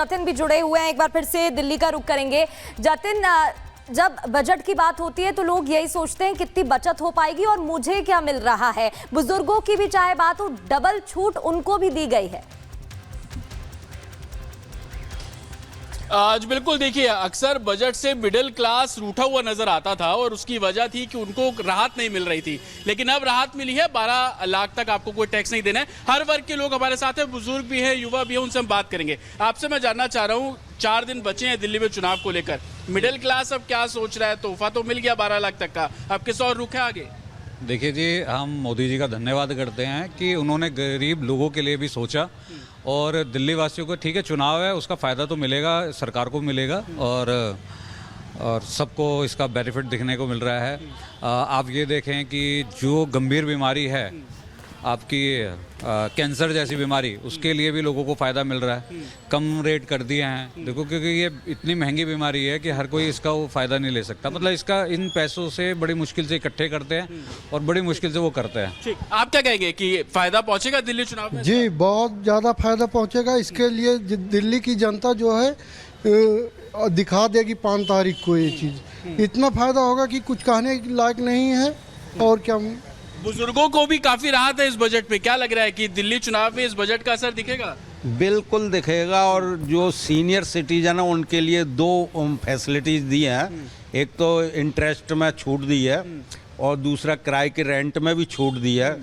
जतिन भी जुड़े हुए हैं, एक बार फिर से दिल्ली का रुख करेंगे। जतिन, जब बजट की बात होती है तो लोग यही सोचते हैं कितनी बचत हो पाएगी और मुझे क्या मिल रहा है। बुजुर्गों की भी चाहे बात हो, डबल छूट उनको भी दी गई है। आज बिल्कुल देखिए, अक्सर बजट से मिडिल क्लास रूठा हुआ नजर आता था और उसकी वजह थी कि उनको राहत नहीं मिल रही थी, लेकिन अब राहत मिली है। 12 लाख तक आपको कोई टैक्स नहीं देना है। हर वर्ग के लोग हमारे साथ हैं, बुजुर्ग भी हैं, युवा भी हैं, उनसे हम बात करेंगे। आपसे मैं जानना चाह रहा हूँ, 4 दिन बचे हैं दिल्ली में चुनाव को लेकर, मिडिल क्लास अब क्या सोच रहा है? तोहफा तो मिल गया 12 लाख तक का, अब किस और रुख है आगे? देखिए जी, हम मोदी जी का धन्यवाद करते हैं कि उन्होंने गरीब लोगों के लिए भी सोचा और दिल्ली वासियों को, ठीक है चुनाव है, उसका फ़ायदा तो मिलेगा, सरकार को मिलेगा और सबको इसका बेनिफिट दिखने को मिल रहा है। आप ये देखें कि जो गंभीर बीमारी है आपकी कैंसर जैसी बीमारी, उसके लिए भी लोगों को फ़ायदा मिल रहा है, कम रेट कर दिए हैं। देखो, क्योंकि ये इतनी महंगी बीमारी है कि हर कोई इसका वो फ़ायदा नहीं ले सकता। मतलब इसका इन पैसों से बड़ी मुश्किल से इकट्ठे करते हैं और बड़ी मुश्किल से वो करते हैं। ठीक, आप क्या कहेंगे कि फ़ायदा पहुंचेगा दिल्ली चुनाव में? जी, बहुत ज़्यादा फ़ायदा पहुंचेगा। इसके लिए दिल्ली की जनता जो है दिखा देगी 5 तारीख को ये चीज़। इतना फ़ायदा होगा कि कुछ कहने लायक नहीं है। और क्या, बुजुर्गों को भी काफी राहत है इस बजट में। क्या लग रहा है कि दिल्ली चुनाव में इस बजट का असर दिखेगा? बिल्कुल दिखेगा। और जो सीनियर सिटीजन है उनके लिए 2 फैसिलिटीज दी हैं। एक तो इंटरेस्ट में छूट दी है और दूसरा किराए के रेंट में भी छूट दी है।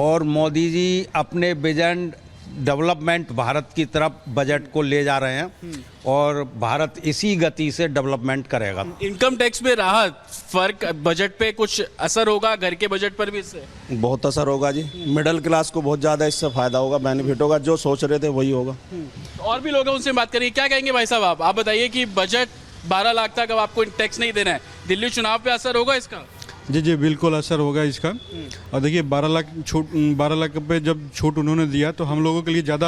और मोदी जी अपने विजन डेवलपमेंट भारत की तरफ बजट को ले जा रहे हैं और भारत इसी गति से डेवलपमेंट करेगा। इनकम टैक्स में राहत, फर्क बजट पे कुछ असर होगा? घर के बजट पर भी इससे बहुत असर होगा जी। मिडिल क्लास को बहुत ज़्यादा इससे फ़ायदा होगा, बेनिफिट होगा। जो सोच रहे थे वही होगा। और भी लोग हैं, उनसे बात करेंगे। क्या कहेंगे भाई साहब? आप बताइए कि बजट 12 लाख तक अब आपको टैक्स नहीं देना है, दिल्ली चुनाव पे असर होगा इसका? जी, बिल्कुल असर होगा इसका। और देखिए 12 लाख पे जब छूट उन्होंने दिया तो हम लोगों के लिए ज़्यादा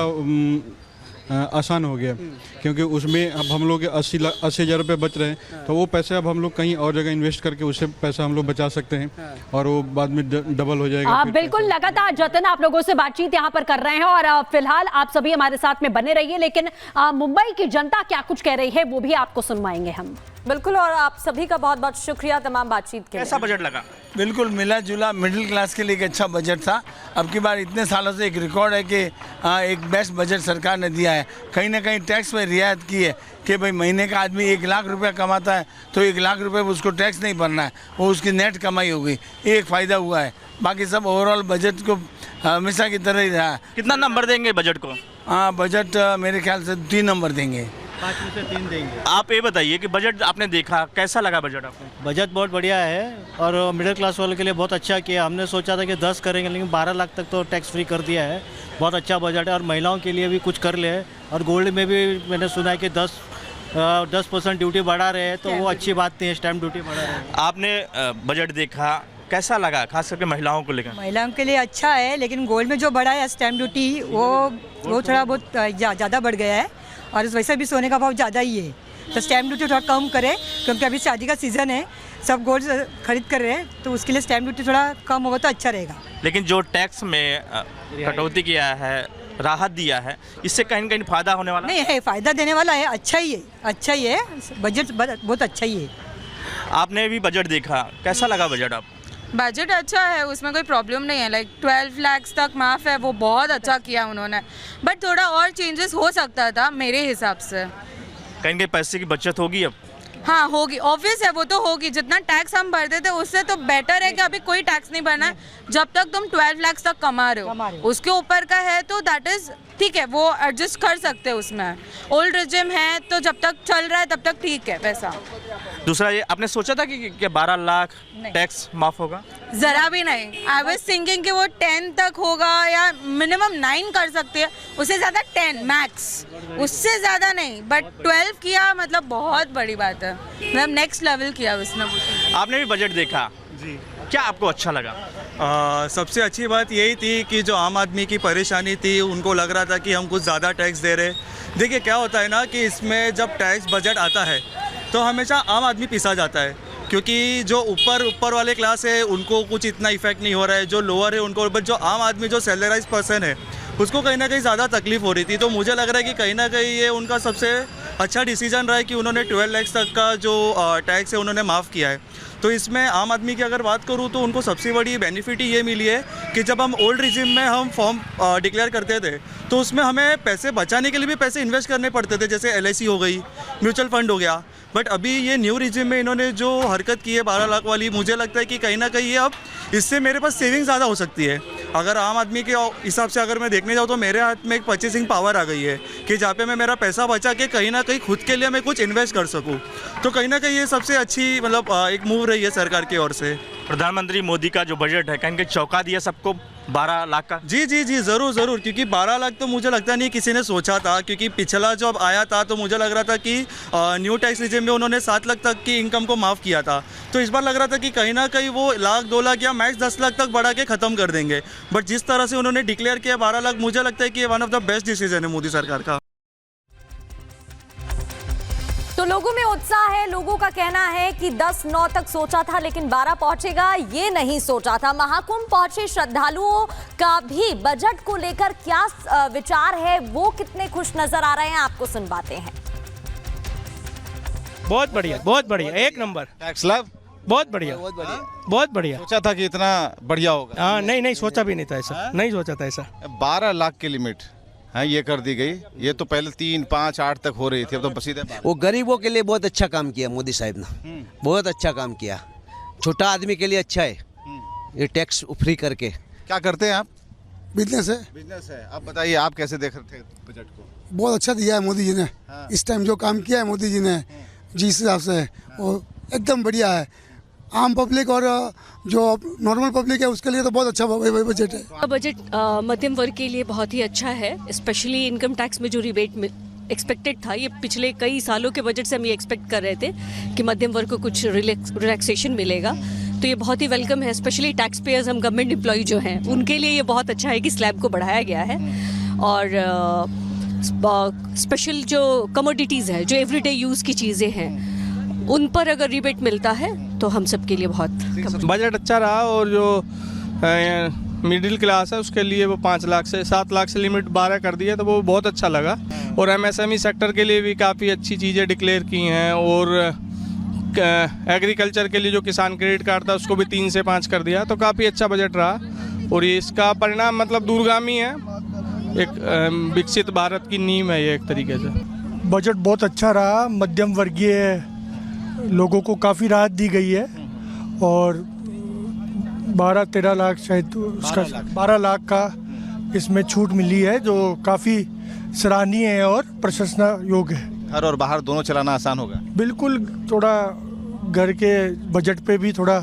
आसान हो गया, क्योंकि उसमें अब हम लोग 80,000 रुपये बच रहे हैं। तो वो पैसे अब हम लोग कहीं और जगह इन्वेस्ट करके उससे पैसा हम लोग बचा सकते हैं और वो बाद में डबल हो जाएगा। बिल्कुल, लगातार जतिन आप लोगों से बातचीत यहाँ पर कर रहे हैं और फिलहाल आप सभी हमारे साथ में बने रहिए। लेकिन मुंबई की जनता क्या कुछ कह रही है वो भी आपको सुनवाएंगे हम। बिल्कुल, और आप सभी का बहुत बहुत शुक्रिया तमाम बातचीत के लिए। कैसा बजट लगा? बिल्कुल मिला जुला मिडिल क्लास के लिए एक अच्छा बजट था। अब की बार इतने सालों से एक रिकॉर्ड है कि एक बेस्ट बजट सरकार ने दिया है। कहीं ना कहीं टैक्स में रियायत की है कि भाई महीने का आदमी 1 लाख रुपया कमाता है तो 1 लाख रुपये उसको टैक्स नहीं भरना है, वो उसकी नेट कमाई होगी। एक फ़ायदा हुआ है। बाकी सब ओवरऑल बजट को हमेशा की तरह ही रहा। कितना नंबर देंगे बजट को? बजट मेरे ख्याल से 3 नंबर देंगे। 5 में से 3 देंगे। आप ये बताइए कि बजट आपने देखा, कैसा लगा बजट आपको? बजट बहुत बढ़िया है और मिडिल क्लास वालों के लिए बहुत अच्छा किया। हमने सोचा था कि 10 करेंगे, लेकिन 12 लाख तक तो टैक्स फ्री कर दिया है। बहुत अच्छा बजट है और महिलाओं के लिए भी कुछ कर ले। और गोल्ड में भी मैंने सुना है कि 10% ड्यूटी बढ़ा रहे हैं, तो वो अच्छी बात नहीं है, स्टैम्प ड्यूटी बढ़ा रहे हैं। आपने बजट देखा, कैसा लगा, खास करके महिलाओं को लेकर? महिलाओं के लिए अच्छा है, लेकिन गोल्ड में जो बढ़ा है स्टैम्प ड्यूटी वो थोड़ा बहुत ज़्यादा बढ़ गया है और वैसे भी सोने का भाव ज़्यादा ही है। तो स्टैम्प ड्यूटी थोड़ा कम करे, क्योंकि अभी शादी का सीज़न है, सब गोल्ड खरीद कर रहे हैं, तो उसके लिए स्टैम्प ड्यूटी थोड़ा कम होगा तो अच्छा रहेगा। लेकिन जो टैक्स में कटौती किया है, राहत दिया है, इससे कहीं न कहीं फ़ायदा होने वाला नहीं है। फ़ायदा देने वाला है, अच्छा ही है। बजट बहुत अच्छा ही है। आपने भी बजट देखा, कैसा लगा बजट आप? बजट अच्छा है, उसमें कोई प्रॉब्लम नहीं है। 12 लाख तक माफ़ है, वो बहुत अच्छा किया उन्होंने। बट थोड़ा और चेंजेस हो सकता था मेरे हिसाब से। कहीं कहीं पैसे की बचत होगी अब? हाँ होगी, ऑब्वियस है, वो तो होगी। जितना टैक्स हम भरते थे उससे तो बेटर है कि अभी कोई टैक्स नहीं भरना है जब तक तुम 12 लाख तक कमा रहे हो। उसके ऊपर का है तो दैट इज़ ठीक है, वो एडजस्ट कर सकते हैं उसमें। ओल्ड रिजिम है तो जब तक चल रहा है तब तक ठीक है पैसा। दूसरा, ये आपने सोचा था कि 12 लाख टैक्स माफ होगा? जरा भी नहीं। आई वाज थिंकिंग कि वो 10 तक होगा या मिनिमम 9 कर सकते हैं, उससे ज़्यादा 10 मैक्स, उससे ज़्यादा नहीं। बट 12 किया मतलब बहुत बड़ी बात है, मतलब नेक्स्ट लेवल किया उसने। आपने भी बजट देखा जी, क्या आपको अच्छा लगा? सबसे अच्छी बात यही थी कि जो आम आदमी की परेशानी थी, उनको लग रहा था कि हम कुछ ज़्यादा टैक्स दे रहे। देखिए क्या होता है ना कि इसमें जब टैक्स बजट आता है तो हमेशा आम आदमी पिसा जाता है, क्योंकि जो ऊपर वाले क्लास है उनको कुछ इतना इफेक्ट नहीं हो रहा है, जो लोअर है उनको। बट जो आम आदमी, जो सैलराइज पर्सन है, उसको कहीं ना कहीं ज़्यादा तकलीफ हो रही थी। तो मुझे लग रहा है कि कहीं ना कहीं ये उनका सबसे अच्छा डिसीजन रहा है कि उन्होंने 12 लाख तक का जो टैक्स है उन्होंने माफ़ किया है। तो इसमें आम आदमी की अगर बात करूँ तो उनको सबसे बड़ी बेनिफिट ये मिली है कि जब हम ओल्ड रिजिम में हम फॉर्म डिक्लेयर करते थे तो उसमें हमें पैसे बचाने के लिए भी पैसे इन्वेस्ट करने पड़ते थे, जैसे LIC हो गई, म्यूचुअल फंड हो गया। बट अभी ये न्यू रिजिम में इन्होंने जो हरकत की है 12 लाख वाली, मुझे लगता है कि कहीं ना कहीं ये अब इससे मेरे पास सेविंग ज़्यादा हो सकती है। अगर आम आदमी के हिसाब से अगर मैं देखने जाऊँ तो मेरे हाथ में एक परचेसिंग पावर आ गई है कि जहाँ पे मैं मेरा पैसा बचा के कहीं ना कहीं खुद के लिए मैं कुछ इन्वेस्ट कर सकूँ। तो कहीं ना कहीं ये सबसे अच्छी मतलब एक मूव रही है सरकार की ओर से। प्रधानमंत्री मोदी का जो बजट है कहीं के चौंका दिया सबको 12 लाख का। जी जी जी, ज़रूर ज़रूर, क्योंकि 12 लाख तो मुझे लगता नहीं किसी ने सोचा था, क्योंकि पिछला जब आया था तो मुझे लग रहा था कि न्यू टैक्स रिजिम में उन्होंने 7 लाख तक की इनकम को माफ़ किया था। तो इस बार लग रहा था कि कहीं ना कहीं वो लाख 2 लाख या मैक्स 10 लाख तक बढ़ा के ख़त्म कर देंगे। बट जिस तरह से उन्होंने डिक्लेयर किया 12 लाख, मुझे लगता है कि ये one of the best decision है मोदी सरकार का। तो लोगों में उत्साह है। लोगों का कहना है कि 10-9 तक सोचा था लेकिन 12 पहुंचेगा ये नहीं सोचा था। महाकुंभ पहुंचे श्रद्धालुओं का भी बजट को लेकर क्या विचार है, वो कितने खुश नजर आ रहे हैं, आपको सुनवाते हैं। बहुत बढ़िया, एक नंबर टैक्स लाभ बहुत बढ़िया। सोचा था कि इतना बढ़िया होगा? हाँ, नहीं सोचा भी नहीं था ऐसा, नहीं सोचा था ऐसा। 12 लाख की लिमिट हाँ ये कर दी गई। ये तो पहले 3, 5, 8 तक हो रही थी, अब तो सीधे वो गरीबों के लिए बहुत अच्छा काम किया मोदी साहब ने, बहुत अच्छा काम किया। छोटा आदमी के लिए अच्छा है ये टैक्स फ्री करके। क्या करते हैं आप? बिजनेस है। बिजनेस है। आप बताइए, आप कैसे देख रहे थे बजट को? बहुत अच्छा दिया है मोदी जी ने। इस टाइम जो काम किया है मोदी जी ने, जिस हिसाब से वो एकदम बढ़िया है। आम पब्लिक और जो नॉर्मल पब्लिक है उसके लिए तो बहुत अच्छा बजट है। बजट मध्यम वर्ग के लिए बहुत ही अच्छा है, स्पेशली इनकम टैक्स में जो रिबेट एक्सपेक्टेड था। ये पिछले कई सालों के बजट से हम ये एक्सपेक्ट कर रहे थे कि मध्यम वर्ग को कुछ रिलैक्सेशन मिलेगा, तो ये बहुत ही वेलकम है। स्पेशली टैक्स पेयर्स, हम गवर्नमेंट एम्प्लॉय जो हैं उनके लिए ये बहुत अच्छा है कि स्लैब को बढ़ाया गया है। और स्पेशल जो कमोडिटीज़ है, जो एवरीडे यूज़ की चीज़ें हैं, उन पर अगर रिबेट मिलता है तो हम सब के लिए बहुत बजट अच्छा रहा। और जो मिडिल क्लास है उसके लिए वो 5 लाख से 7 लाख से लिमिट 12 कर दी है, तो वो बहुत अच्छा लगा। और MSME सेक्टर के लिए भी काफ़ी अच्छी चीज़ें डिक्लेयर की हैं। और एग्रीकल्चर के लिए जो किसान क्रेडिट कार्ड था उसको भी 3 से 5 कर दिया, तो काफ़ी अच्छा बजट रहा। और ये इसका परिणाम मतलब दूरगामी है, एक विकसित भारत की नींव है ये एक तरीके से। बजट बहुत अच्छा रहा, मध्यम वर्गीय लोगों को काफ़ी राहत दी गई है। और 12-13 लाख शायद उसका 12 लाख का इसमें छूट मिली है, जो काफ़ी सराहनीय है और प्रशंसना योग्य है। घर और बाहर दोनों चलाना आसान होगा। बिल्कुल, थोड़ा घर के बजट पे भी थोड़ा